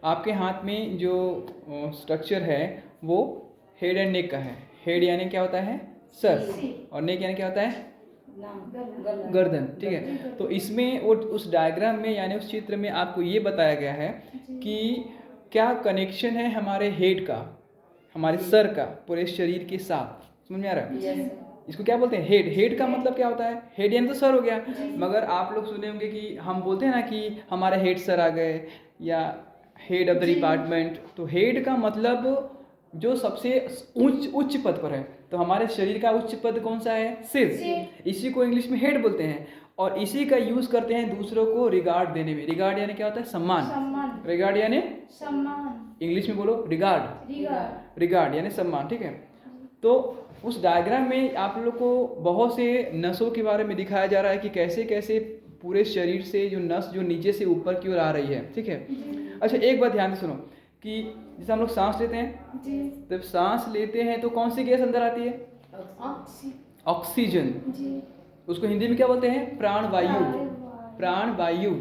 आपके हाथ में जो स्ट्रक्चर है वो हेड एंड नेक का है। हेड यानी क्या होता है? सर, और नेक यानी क्या होता है? गर्दन। ठीक है, तो इसमें वो उस डायग्राम में यानी उस चित्र में आपको ये बताया गया है कि क्या कनेक्शन है हमारे हेड का, हमारे सर का पूरे शरीर के साथ। समझ में आ रहा है? इसको क्या बोलते हैं? हेड। हेड का मतलब क्या होता है? हेड यानी तो सर हो गया, मगर आप लोग सुने होंगे कि हम बोलते हैं ना कि हमारे हेड सर आ गए या हेड ऑफ द डिपार्टमेंट। तो हेड का मतलब जो सबसे उच्च पद पर है। तो हमारे शरीर का उच्च पद कौन सा है? सिर। इसी को इंग्लिश में हेड बोलते हैं और इसी का यूज करते हैं दूसरों को रिगार्ड देने में। रिगार्ड यानी क्या होता है? सम्मान। रिगार्ड यानी सम्मान। इंग्लिश में बोलो रिगार्ड। रिगार्ड यानी सम्मान। ठीक है, तो उस डायग्राम में आप लोग को बहुत से नसों के बारे में दिखाया जा रहा है कि कैसे कैसे पूरे शरीर से जो नस जो नीचे से ऊपर की ओर आ रही है। ठीक है, अच्छा एक बात ध्यान से सुनो कि जैसे हम लोग सांस लेते हैं, जब सांस लेते हैं तो कौन सी गैस अंदर आती है? ऑक्सीजन। उसको हिंदी में क्या बोलते हैं? प्राणवायु। प्राणवायु।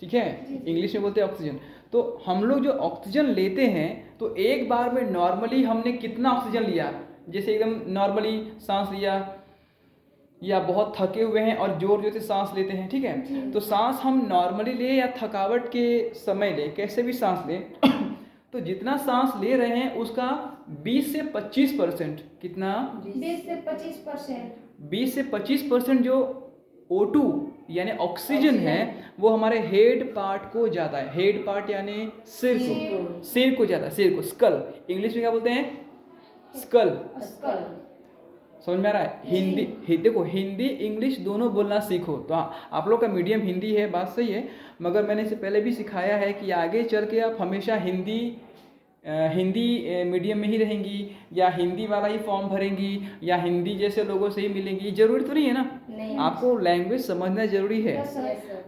ठीक है, इंग्लिश में बोलते हैं ऑक्सीजन। तो हम लोग जो ऑक्सीजन लेते हैं तो एक बार में नॉर्मली हमने कितना ऑक्सीजन लिया? जैसे एकदम नॉर्मली सांस लिया या बहुत थके हुए हैं और जोर जोर से सांस लेते हैं। ठीक है, तो सांस हम नॉर्मली ले या थकावट के समय ले, कैसे भी सांस लें तो जितना सांस ले रहे हैं उसका 20 से 25%, कितना? 20 से 25% जो O2 यानी ऑक्सीजन है वो हमारे हेड पार्ट को जाता है। हेड पार्ट यानी सिर को जाता है, सिर को, स्कल। इंग्लिश में क्या बोलते हैं? स्कल। समझ में आ रहा है? हिंदी देखो, हिंदी इंग्लिश दोनों बोलना सीखो। तो आप लोग का मीडियम हिंदी है, बात सही है, मगर मैंने इससे पहले भी सिखाया है कि आगे चल के आप हमेशा हिंदी मीडियम में ही रहेंगी या हिंदी वाला ही फॉर्म भरेंगी या हिंदी जैसे लोगों से ही मिलेंगी, जरूरी तो नहीं है ना। नहीं। आपको लैंग्वेज समझना जरूरी है।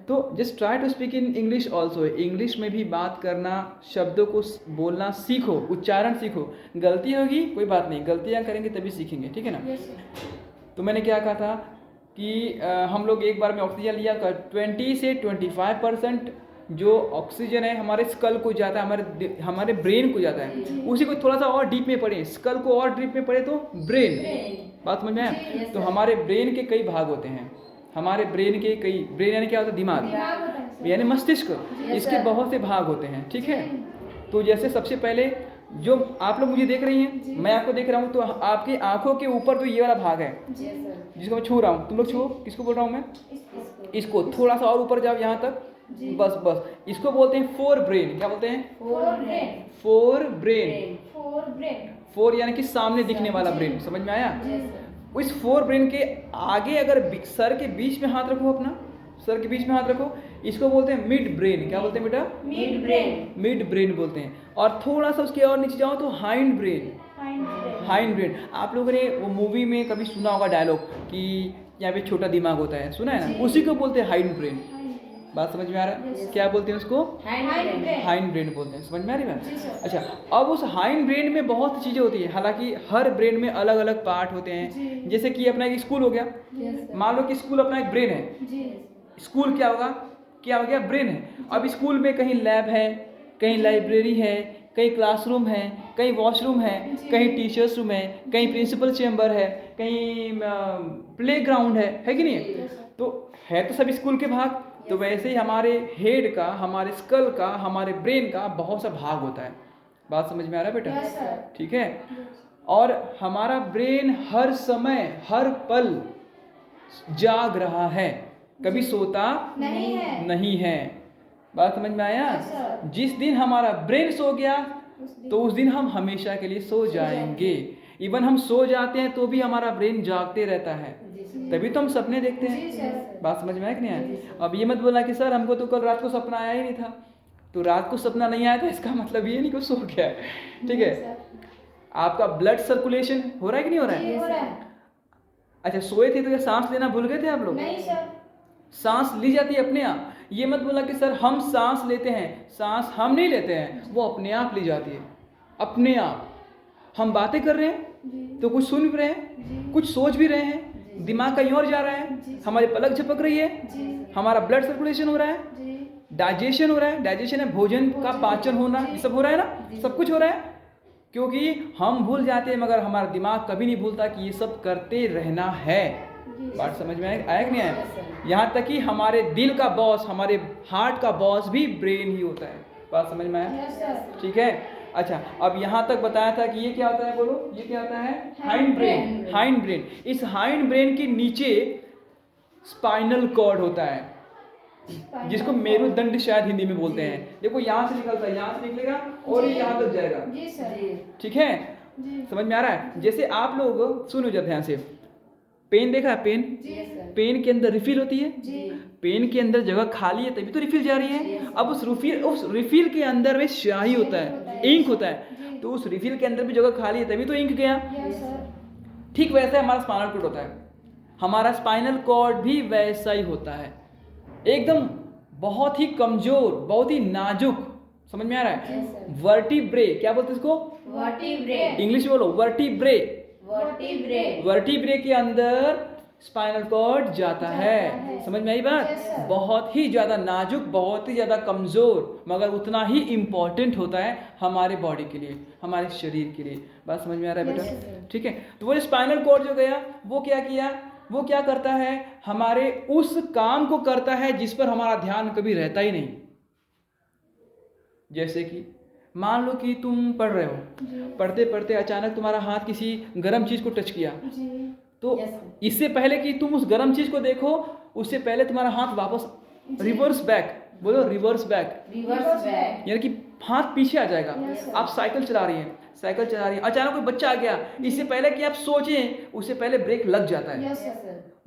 तो just try to speak in English also. English में भी बात करना, शब्दों को बोलना सीखो, उच्चारण सीखो। गलती होगी कोई बात नहीं, गलतियाँ करेंगे तभी सीखेंगे। ठीक है ना? तो मैंने क्या कहा था कि हम लोग एक बार में ऑक्सीजन लिया 20 से 25% जो ऑक्सीजन है हमारे स्कल को जाता है, हमारे ब्रेन को जाता है। उसी को थोड़ा सा और डीप में पढ़े, स्कल को और डीप में पढ़े तो ब्रेन। बात समझ में आया? तो हमारे ब्रेन के कई भाग होते हैं। हमारे ब्रेन के कई, ब्रेन यानी क्या होता है? दिमाग यानी मस्तिष्क। इसके बहुत से भाग होते हैं। ठीक है, तो जैसे सबसे पहले जो आप लोग मुझे देख रही हैं, मैं आपको देख रहा हूँ, तो आपकी आंखों के ऊपर तो ये वाला भाग है जिसको मैं छू रहा हूँ। तुम लोग छुओ। किसको बोल रहा हूँ मैं? इसको। थोड़ा सा और ऊपर जाओ, यहाँ तक, बस। इसको बोलते हैं फोर ब्रेन। क्या बोलते हैं? Fore brain. फोर यानी कि सामने दिखने वाला ब्रेन। समझ में आया? इस फोर ब्रेन के आगे अगर सर के बीच में हाथ रखो, अपना सर के बीच में हाथ रखो, इसको बोलते हैं मिड ब्रेन। क्या बोलते हैं बेटा? मिड ब्रेन बोलते हैं। और थोड़ा सा उसके और नीचे जाओ तो हाइंड ब्रेन। Hind brain. आप लोगों ने वो मूवी में कभी सुना होगा डायलॉग कि यहाँ पे छोटा दिमाग होता है, सुना है ना? उसी को बोलते हैं हाइंड ब्रेन। बात समझ में आ रहा है? क्या बोलते हैं उसको? हाइंड ब्रेन बोलते हैं। समझ में आ रही है? अच्छा, अब उस हाइंड ब्रेन में बहुत चीजें होती है। हालांकि हर ब्रेन में अलग अलग पार्ट होते हैं। जैसे कि अपना एक स्कूल हो गया, मान लो कि स्कूल अपना एक ब्रेन है। स्कूल क्या होगा? क्या हो गया? ब्रेन है। अब स्कूल में कहीं लैब है, कहीं लाइब्रेरी है, कहीं क्लासरूम है, कहीं वॉशरूम है, कहीं टीचर्स रूम है, कहीं प्रिंसिपल चेम्बर है, कहीं प्ले ग्राउंड है कि नहीं? तो है तो सब स्कूल के भाग। तो वैसे ही हमारे हेड का, हमारे स्कल का, हमारे ब्रेन का बहुत सा भाग होता है। बात समझ में आ रहा है बेटा? ठीक है, और हमारा ब्रेन हर समय हर पल जाग रहा है, कभी सोता नहीं है। बात समझ में आया? जिस दिन हमारा ब्रेन सो गया तो उस दिन हम हमेशा के लिए सो जाएंगे। इवन हम सो जाते हैं तो भी हमारा ब्रेन जागते रहता है, तभी तो हम सपने देखते हैं। बात समझ में आया कि नहीं आया? अब ये मत बोलना कि सर हमको तो कल रात को सपना आया ही नहीं था। तो रात को सपना नहीं आया था इसका मतलब ये नहीं कि सो गया है। ठीक है, आपका ब्लड सर्कुलेशन हो रहा है कि नहीं हो रहा है? अच्छा, सोए थे तो क्या सांस लेना भूल गए थे आप लोग? नहीं सर, सांस ली जाती है अपने आप। ये मत बोला कि सर हम सांस लेते हैं। सांस हम नहीं लेते हैं, वो अपने आप ली जाती है, अपने आप। हम बातें कर रहे हैं तो कुछ सुन भी रहे हैं, कुछ सोच भी रहे हैं, दिमाग कहीं और जा रहा है, हमारी पलक झपक रही है, हमारा ब्लड सर्कुलेशन हो रहा है। डाइजेशन हो रहा है, डाइजेशन है भोजन का पाचन होना, ये सब हो रहा है ना, सब कुछ हो रहा है। क्योंकि हम भूल जाते हैं मगर हमारा दिमाग कभी नहीं भूलता कि ये सब करते रहना है। बात समझ में आया कि नहीं आया? यहाँ तक कि हमारे दिल का बॉस, हमारे हार्ट का बॉस भी ब्रेन ही होता है। बात समझ में आया? ठीक है। अच्छा, अब यहाँ तक बताया था कि ये क्या होता है, बोलो ये क्या होता है? Hind brain. हाइंड ब्रेन, इस हाइंड ब्रेन के नीचे स्पाइनल कॉर्ड होता है, जिसको मेरुदंड शायद हिंदी में बोलते हैं। देखो यहाँ से निकलता है, यहाँ से निकलेगा और ये यहाँ तक जाएगा। जी सर। ठीक है, समझ में आ रहा है? जैसे आप लोग सुनो जब ध्यान से, पेन देखा है? पेन, पेन के अंदर रिफिल होती है, पेन के अंदर जगह खाली है तभी तो रिफिल जा रही है। अब उस रिफिल के अंदर में स्याही होता है, इंक होता है, तो उस रिफिल के अंदर भी जगह खाली है तभी तो इंक गया। ठीक वैसा हमारा स्पाइनल कॉर्ड होता है, हमारा स्पाइनल कॉर्ड भी वैसा ही होता है, एकदम बहुत ही कमजोर, बहुत ही नाजुक। समझ में आ रहा है? वर्टिब्रे, क्या बोलते हैं इसको? वर्टिब्रे। इंग्लिश में बोलो, वर्टिब्रे। वर्टिब्रे। वर्टिब्रे के अंदर स्पाइनल कॉर्ड जाता है। समझ में आई बात? बहुत ही ज़्यादा नाजुक, बहुत ही ज़्यादा कमज़ोर, मगर उतना ही इम्पोर्टेंट होता है हमारे बॉडी के लिए, हमारे शरीर के लिए। बात समझ में आ रहा है बेटा? ठीक है, तो वो स्पाइनल कॉर्ड जो गया, वो क्या किया, वो क्या करता है, हमारे उस काम को करता है जिस पर हमारा ध्यान कभी रहता ही नहीं। जैसे कि मान लो कि तुम पढ़ रहे हो, पढ़ते पढ़ते अचानक तुम्हारा हाथ किसी गर्म चीज को टच किया, तो इससे पहले कि तुम उस गर्म चीज को देखो, उससे पहले तुम्हारा हाथ वापस रिवर्स बैक, बोलो रिवर्स बैक, रिवर्स बैक, यानी कि हाथ पीछे आ जाएगा। आप साइकिल चला रही हैं, साइकिल चला रही है, अचानक कोई बच्चा आ गया, इससे पहले कि आप सोचें उससे पहले ब्रेक लग जाता है।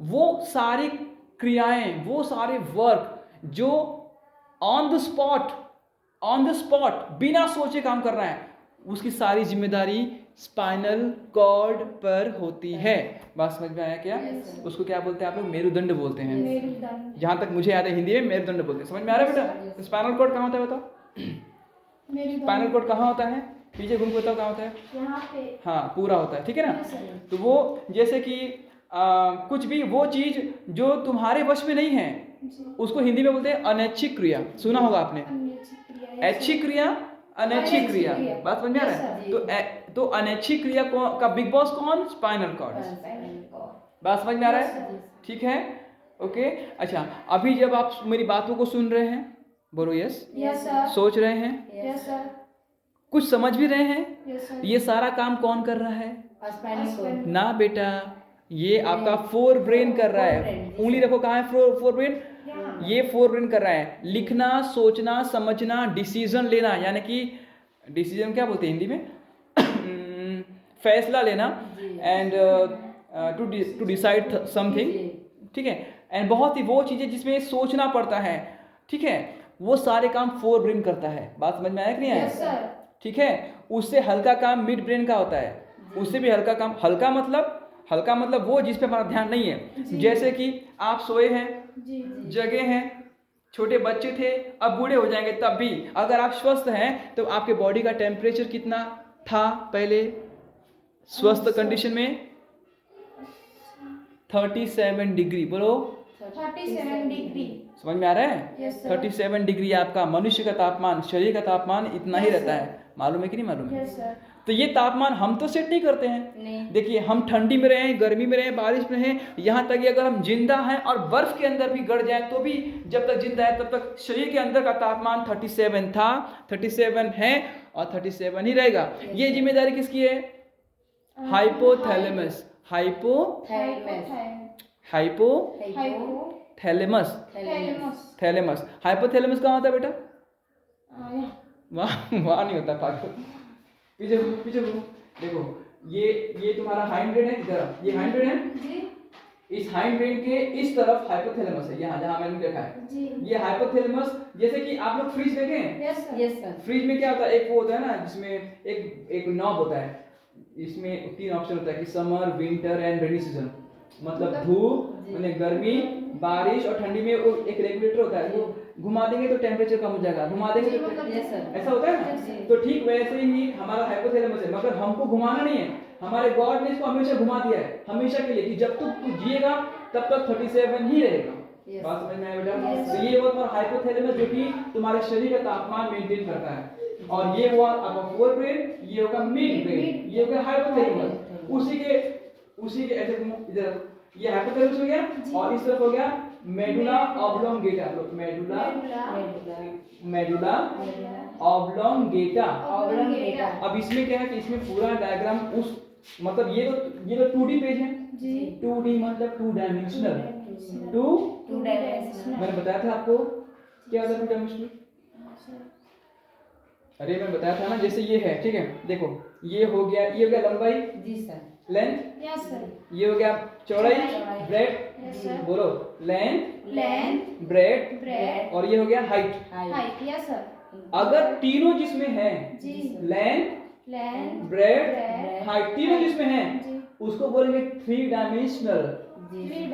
वो सारी क्रियाएं, वो सारे वर्क जो ऑन द स्पॉट बिना सोचे काम कर रहा है, उसकी सारी जिम्मेदारी स्पाइनल कॉर्ड पर होती है। बात समझ में आया क्या? उसको क्या बोलते हैं आप लोग? मेरुदंड बोलते हैं। जहां तक मुझे याद है हिंदी में मेरुदंड बोलते हैं। समझ में आ रहा है बेटा? स्पाइनल कॉर्ड कहाँ होता है बताओ? स्पाइनल कॉर्ड कहाँ होता है? पीछे घूम के बताओ कहाँ होता है? यहाँ पे। हाँ, पूरा होता है, ठीक है ना? तो वो जैसे कि कुछ भी वो चीज जो तुम्हारे वश में नहीं है, उसको हिंदी में बोलते हैं अनैच्छिक क्रिया। सुना होगा आपने, ऐच्छिक क्रिया, अनैच्छिक क्रिया। बात समझ में आ रहा है? तो अनैच्छिक क्रिया का बिग बॉस कौन? Spinal cord. बात समझ में आ रहा है? ठीक है, ओके। अच्छा, अभी जब आप मेरी बातों को सुन रहे हैं, बोलो यस, सोच रहे हैं, कुछ समझ भी रहे हैं, ये सारा काम कौन कर रहा है? ना बेटा, ये आपका फोर ब्रेन कर रहा है। उंगली रखो, कहाँ है फोर ब्रेन? ये फोर ब्रेन कर रहा है। लिखना, सोचना, समझना, डिसीजन लेना, यानी कि डिसीजन क्या बोलते हैं हिंदी में? फैसला लेना, एंड टू डिसाइड समथिंग, ठीक है। एंड बहुत ही वो चीज़ें जिसमें सोचना पड़ता है, ठीक है, वो सारे काम फोर ब्रेन करता है। बात समझ में आया कि नहीं आया? ठीक है। उससे हल्का काम मिड ब्रेन का होता है, उससे भी हल्का काम। हल्का मतलब वो जिस पे हमारा ध्यान नहीं है। जैसे कि आप सोए हैं, जगे हैं, छोटे बच्चे थे, अब बूढ़े हो जाएंगे, तब भी अगर आप स्वस्थ हैं तो आपके बॉडी का टेम्परेचर कितना था पहले स्वस्थ कंडीशन में? 37 डिग्री। बोलो 37 डिग्री। समझ में आ रहा है? 37 डिग्री आपका मनुष्य का तापमान, शरीर का तापमान इतना ही रहता है। मालूम है कि नहीं मालूम है? तो ये तापमान हम तो सेट नहीं करते हैं। देखिए, हम ठंडी में रहें, गर्मी में रहें, बारिश में रहें, यहाँ तक कि अगर हम जिंदा हैं और बर्फ के अंदर भी गड़ जाए तो भी जब तक जिंदा है तब तक शरीर के अंदर का तापमान 37 था, 37 है और 37 ही रहेगा। ये जिम्मेदारी किसकी है? हाइपोथैलेमस। थैलेमस। हाइपोथैलेमस कहाँ होता है बेटा? वहाँ नहीं होता पागल। पीछे देखो, ये तुम्हारा हाइंड ब्रेन है, इधर ये हाइंड ब्रेन है, इस हाइंड ब्रेन के इस तरफ हाइपोथैलेमस है, यहाँ जहाँ मैंने देखा है ये हाइपोथैलेमस। जैसे कि आप लोग फ्रिज देखे हैं? Yes sir. फ्रिज में क्या होता है? एक वो होता है ना जिसमें एक नॉब होता है, इसमें 3 ऑप्शन होता है कि summer, winter and rainy season. मतलब धूप मतलब गर्मी, बारिश और ठंडी में वो एक रेगुलेटर होता है, वो घुमा देंगे तो टेम्परेचर कम हो जाएगा, घुमा देंगे तो ऐसा होता है ना। तो ठीक वैसे ही हमारा हाइपोथैलेमस है, मगर हमको घुमाना नहीं है, हमारे गॉड ने इसको हमेशा घुमा दिया है, हमेशा के लिए, कि जब तक तू जिएगा तब तक 37 ही रहेगा। बात समझ में आया बेटा? Yes, तो ये हुआ तुम्हारा हाइपोथैलेमस जो कि तुम्हारे शरीर का तापमान मेंटेन करता है, और ये हुआ आपका फोर ब्रेन, ये होगा मिड ब्रेन, ये होगा हाइपोथैलेमस। उसी के ऐसे इधर ये हाइपोथैलेमस हो गया, और इस तरफ हो गया मेडुला ऑब्लोंगेटा। Medulla oblongata. अब इसमें क्या है कि इसमें पूरा डायग्राम उस मतलब ये तो 2D पेज है जी। 2D मतलब 2 डायमेंशनल। मैंने बताया था आपको क्या होता है 2 डायमेंशनल। अरे मैं बताया था ना, जैसे ये है, ठीक है, देखो ये हो गया लंबाई जी सर। Length, yes sir. ये हो गया चौड़ाई चौड़ाई। Bread, yes sir. बोलो लेंथ लेंथ ब्रेड, और ये हो गया हाइट। हाइट। Yes sir. अगर तीनों जिसमें है जी। लेंथ लेंथ ब्रेड हाइट तीनों जिसमें है जी। उसको बोलेंगे 3 डायमेंशनल।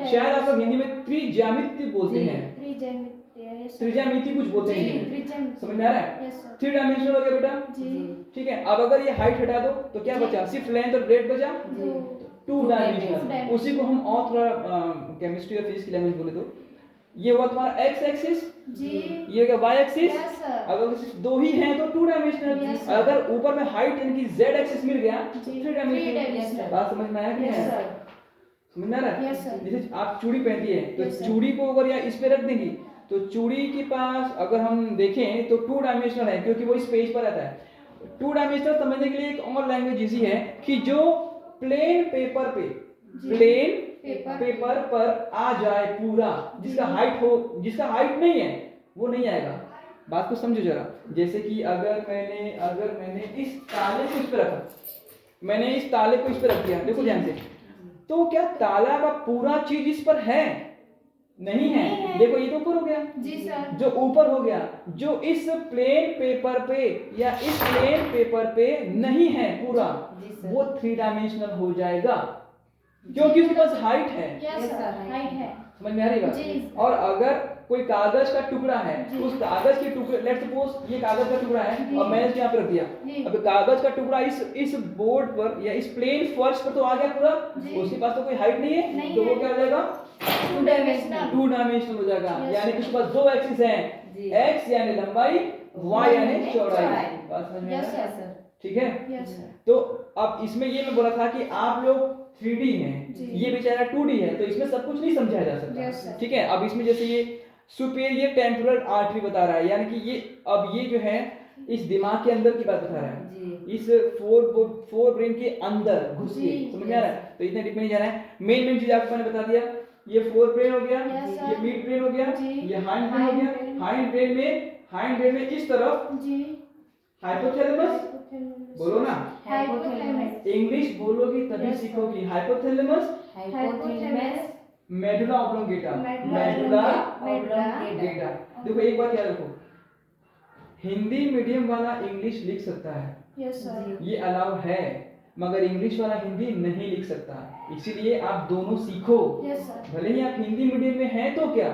शायद आप लोग हिंदी में त्रिज्यामिति बोलते हैं, त्रिज्यामिति कुछ बोलते हैं, समझ में आ रहा है? 3 डायमेंशनल हो गया बेटा, ठीक है। अब अगर ये हाइट हटा दो तो क्या बचा? सिर्फ लेंथ और ब्रेड बचा, 2 डायमेंशनल। उसी को हम और थोड़ा केमिस्ट्री और फिजिक्स की लैंग्वेज बोले तो ये हुआ तुम्हारा एक्स एक्सिस, ये हो गया वाई एक्सिस। अगर सिर्फ 2 ही हैं तो 2 डायमेंशनल। अगर ऊपर में हाइट यानी कि जेड एक्सिस मिल गया तो 3 डायमेंशनल। बात समझ में आया कि नहीं? समझ में आ रहा है? जैसे आप चूड़ी पहनती है तो चूड़ी को अगर या इस पे रख देंगी तो चूड़ी के पास अगर हम देखें तो 2 डायमेंशनल है, क्योंकि वो इस पेज पर रहता है। 2 डायमेंशनल समझने के लिए एक और लैंग्वेज इजी है कि जो प्लेन पेपर पर आ जाए पूरा, जिसका हाइट नहीं है वो नहीं आएगा। बात को समझो जरा। जैसे कि अगर मैंने इस ताले को इस पे रखा, मैंने इस ताले को इस पे रख दिया, देखो ध्यान से, तो क्या ताला का पूरा चीज इस पर है? नहीं है। देखो ये तो ऊपर हो गया जी सर। जो ऊपर हो गया, जो इस प्लेन पेपर पे या इस प्लेन पेपर पे नहीं है पूरा, वो 3 डायमेंशनल हो जाएगा, क्योंकि उसके पास हाइट है। हाइट है। समझ में आ रही जी। बात? और अगर कोई कागज का टुकड़ा है, उस कागज के टुकड़े, लेट्स सपोज ये कागज का टुकड़ा है और मैंने इसको यहाँ पे रख दिया, अब कागज का टुकड़ा इस बोर्ड पर या इस प्लेन फर्श पर तो आ गया पूरा, उसके पास तो कोई हाइट नहीं है, तो वो क्या हो जाएगा? 2 डायमेंशनल हो जाएगा। यानी कि उसके पास 2 एक्सिस हैं, x यानी लंबाई, y यानी चौड़ाई। बात समझ में आ रहा है? ठीक है। तो अब इसमें ये मैं बोला था कि आप लोग 3D हैं, ये बेचारा 2D है, तो इसमें सब कुछ नहीं समझाया जा सकता, ठीक है। अब इसमें जैसे ये सुपेरियर टेम्पोरल आर्टरी बता रहा है, यानी कि ये जो है इस दिमाग के अंदर की बात बता रहा है, इस फोर ब्रेन के अंदर घुस के, समझ में आ रहा है? तो इतने डीप में नहीं जाना है। मेन चीज आपको मैंने बता दिया, ये फोर ब्रेन हो गया, ये मिड ब्रेन हो गया, ये हाइंड ब्रेन हो गया। हाइंड ब्रेन में इस तरफ हाइपोथैलेमस, बोलो ना, इंग्लिश बोलोगी तभी सीखोगी। हाइपोथैलेमस, मेडुला ऑब्लोंगेटा, देखो एक बात याद रखो, हिंदी मीडियम वाला इंग्लिश लिख सकता है, ये अलाउ है, मगर इंग्लिश वाला हिंदी नहीं लिख सकता। इसीलिए आप दोनों सीखो। भले ही आप हिंदी मीडियम में हैं तो क्या,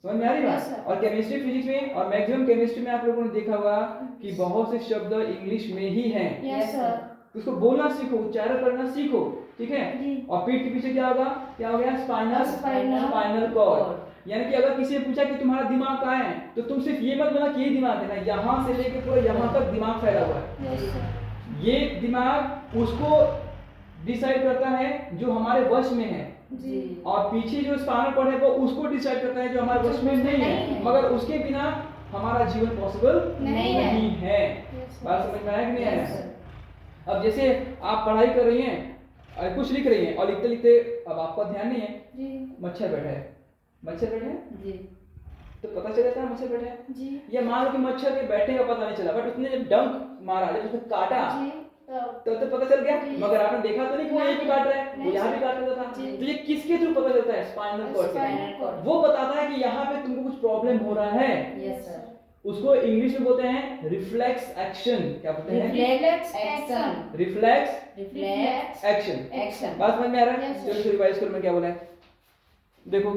समझ में आ रही बात? और केमिस्ट्री फिजिक्स में और मैक्सिमम केमिस्ट्री में आप लोगों ने देखा होगा कि बहुत से शब्द इंग्लिश में ही हैं। उसको बोलना सीखो, उच्चारण करना सीखो, ठीक है। और पीठ के पीछे क्या हो गया? Spinal cord. यानी कि अगर किसी ने पूछा कि तुम्हारा दिमाग कहाँ है, तो तुम सिर्फ ये मत बोलना कि ये दिमाग है ना, यहाँ से लेकर पूरा यहाँ तक दिमाग फैला हुआ है। ये दिमाग उसको डिसाइड करता है जो हमारे वश में है, और पीछे जो स्पाइनल कॉर्ड है वो उसको डिसाइड करता है जो हमारे वश में नहीं है, मगर उसके बिना हमारा जीवन पॉसिबल नहीं है। बात समझ में आया कि नहीं आया? अब जैसे आप पढ़ाई कर रही हैं, कुछ लिख रही हैं, और लिखते लिखते अब आपका ध्यान नहीं है, मच्छर बैठा है तो पता चल जाता है मच्छर बैठा है। या मान लो कि मच्छर के बैठने का पता नहीं चला, बट उसने जब डंक मारा, जब उसने काटा तो पता चल गया, मगर आपने देखा तो नहीं कि वो यहीं पे काट रहा है, वो यहाँ भी काट रहा था। तो ये किसके थ्रू पता चलता है? स्पाइनल कॉर्ड से। वो बताता है कि यहाँ पे तुमको कुछ प्रॉब्लम हो रहा है। उसको इंग्लिश में बोलते हैं रिफ्लेक्स एक्शन। क्या बोलते हैं? Reflex action. बात समझ में आ रहा है? चलो रिवाइज करो, मैं क्या बोला है देखो।